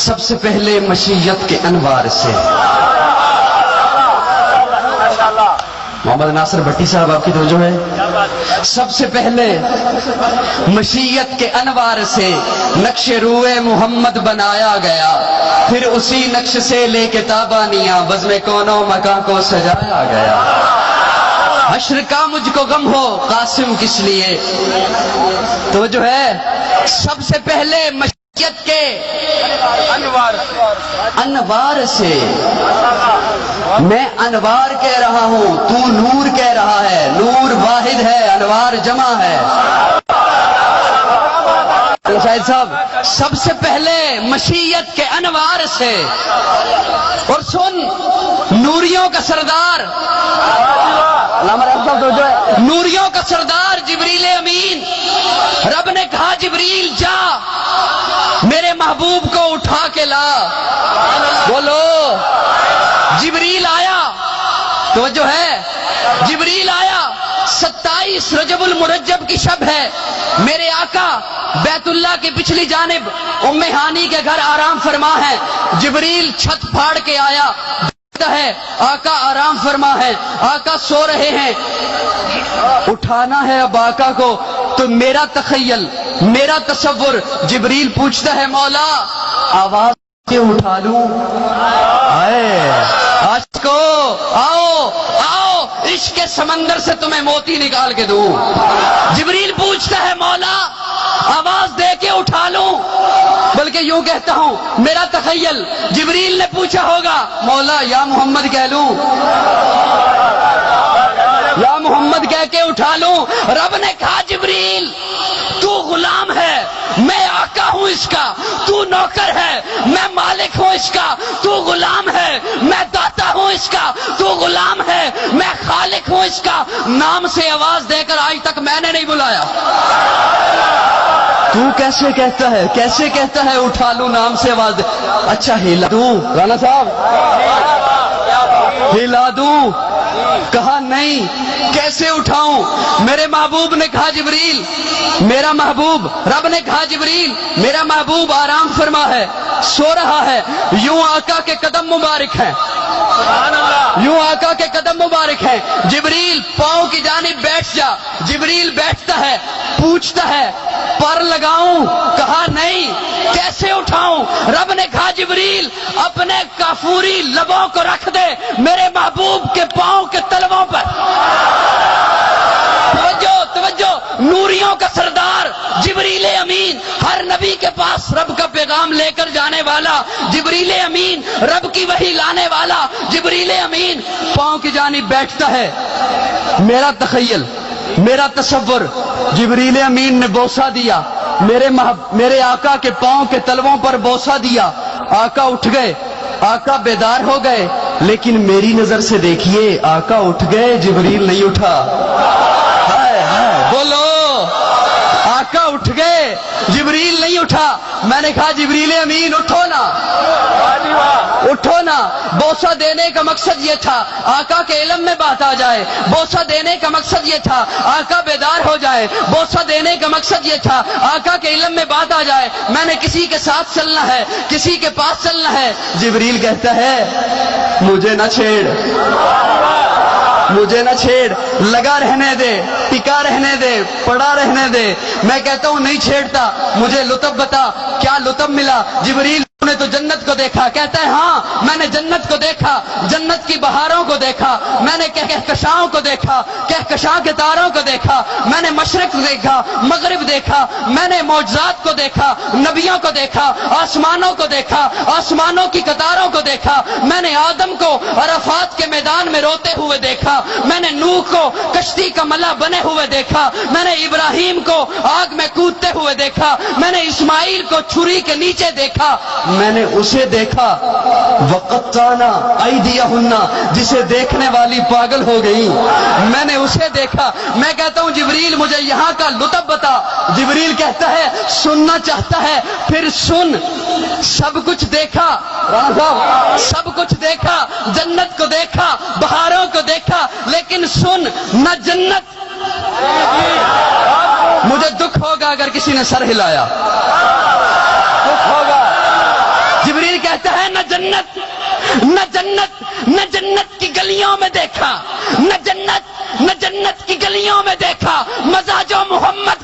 سب سے پہلے مشیت کے انوار سے. محمد ناصر بھٹی صاحب آپ کی توجہ ہے. سب سے پہلے مشیت کے انوار سے نقش روئے محمد بنایا گیا، پھر اسی نقش سے لے کے تابانیاں بزم کونوں مکان کو سجایا گیا. حشر کا مجھ کو غم ہو قاسم کس لیے. تو جو ہے سب سے پہلے مشیت کے انوار سے. میں انوار کہہ رہا ہوں، تو نور کہہ رہا ہے. نور واحد ہے، انوار جمع ہے. شاہد صاحب سب سے پہلے مشیت کے انوار سے. اور سن، نوریوں کا سردار، نوریوں کا سردار جبریل امین. رب نے کہا جبریل جا میرے محبوب کو اٹھا کے لا. بولو جبریل آیا. توجہ ہے، جبریل آیا. 27 رجب المرجب کی شب ہے. میرے آقا بیت اللہ کی پچھلی جانب ام ہانی کے گھر آرام فرما ہے. جبریل چھت پھاڑ کے آیا ہے، آقا آرام فرما ہے، آقا سو رہے ہیں. اٹھانا ہے اب آقا کو. تو میرا تخیل، میرا تصور، جبریل پوچھتا ہے مولا آواز کے اٹھا لوں. آج کو آؤ آؤ عشق کے سمندر سے تمہیں موتی نکال کے دوں. جبریل پوچھتا ہے مولا آواز دے کے اٹھا لوں. بلکہ یوں کہتا ہوں میرا تخیل، جبریل نے پوچھا ہوگا مولا یا محمد کہہ لوں، یا محمد کہہ کے اٹھا لوں. رب نے کہا جبریل تو غلام ہے، میں آقا ہوں اس کا. تو نوکر ہے، میں مالک ہوں اس کا. تو غلام ہے، میں داتا ہوں اس کا. تو غلام ہے، میں خالق ہوں اس کا. نام سے آواز دے کر آج تک میں نے نہیں بلایا. تو کیسے کہتا ہے، کیسے کہتا ہے اٹھا لوں نام سے آواز دے. اچھا ہلا دوں رانا صاحب، ہلا دوں. کہا نہیں، کیسے اٹھاؤں. میرے محبوب نے کہا جبریل میرا محبوب، رب نے کہا جبریل میرا محبوب آرام فرما ہے، سو رہا ہے. یوں آقا کے قدم مبارک ہیں، یوں آقا کے قدم مبارک ہیں. جبریل پاؤں کی جانب بیٹھ جا. جبریل بیٹھتا ہے، پوچھتا ہے پر لگاؤں. کہا نہیں، کیسے اٹھاؤں. رب نے کہا جبریل اپنے کافوری لبوں کو رکھ دے میرے محبوب کے پاؤں کے تلووں پر. توجہ توجہ، نوریوں کا سردار جبریل امین، ہر نبی کے پاس رب کا پیغام لے کر جانے والا جبریل امین، رب کی وحی لانے والا جبریل امین پاؤں کی جانب بیٹھتا ہے. میرا تخیل، میرا تصور، جبریل امین نے بوسہ دیا، میرے آقا کے پاؤں کے تلووں پر بوسہ دیا. آقا اٹھ گئے، آقا بیدار ہو گئے. لیکن میری نظر سے دیکھیے آقا اٹھ گئے، جبریل نہیں اٹھا. بولو آقا اٹھ گئے، جبریل نہیں اٹھا. میں نے کہا جبریل امین اٹھو نا، اٹھو نا. بوسہ دینے کا مقصد یہ تھا آقا کے علم میں بات آ جائے. بوسہ دینے کا مقصد یہ تھا آقا بیدار ہو جائے. بوسہ دینے کا مقصد یہ تھا آقا کے علم میں بات آ جائے. میں نے کسی کے ساتھ چلنا ہے، کسی کے پاس چلنا ہے. جبریل کہتا ہے مجھے نہ چھیڑ، مجھے نہ چھیڑ، لگا رہنے دے، ٹکا رہنے دے، پڑا رہنے دے. میں کہتا ہوں نہیں چھیڑتا. مجھے لطف بتا، کیا لطف ملا. جبریل نے تو جنت کو دیکھا. کہتا ہے ہاں میں نے جنت کو دیکھا، جنت کی بہاروں کو دیکھا. میں نے کہکشاؤں کو دیکھا، کہکشاں کے تاروں کو دیکھا. میں نے مشرق دیکھا، مغرب دیکھا. میں نے معجزات کو دیکھا، نبیوں کو دیکھا، آسمانوں کو دیکھا، آسمانوں کی قطاروں کو دیکھا. میں نے آدم کو عرفات کے میدان میں روتے ہوئے دیکھا. میں نے نوح کو کشتی کا ملا بنے ہوئے دیکھا. میں نے ابراہیم کو آگ میں کودتے ہوئے دیکھا. میں نے اسماعیل کو چھری کے نیچے دیکھا. میں نے اسے دیکھا وقتانا ایدیہن، جسے دیکھنے والی پاگل ہو گئی. میں نے اسے دیکھا. میں کہتا ہوں جبریل مجھے یہاں کا لطف بتا. جبریل کہتا ہے سننا چاہتا ہے پھر سن. سب کچھ دیکھا، سب کچھ دیکھا، جنت کو دیکھا، بہاروں کو دیکھا، لیکن سن نہ جنت. مجھے دکھ ہوگا اگر کسی نے سر ہلایا، دکھ ہوگا. ہے نہ جنت نہ جنت کی گلیوں میں دیکھا، نہ جنت کی گلیوں میں دیکھا، مزہ جو محمد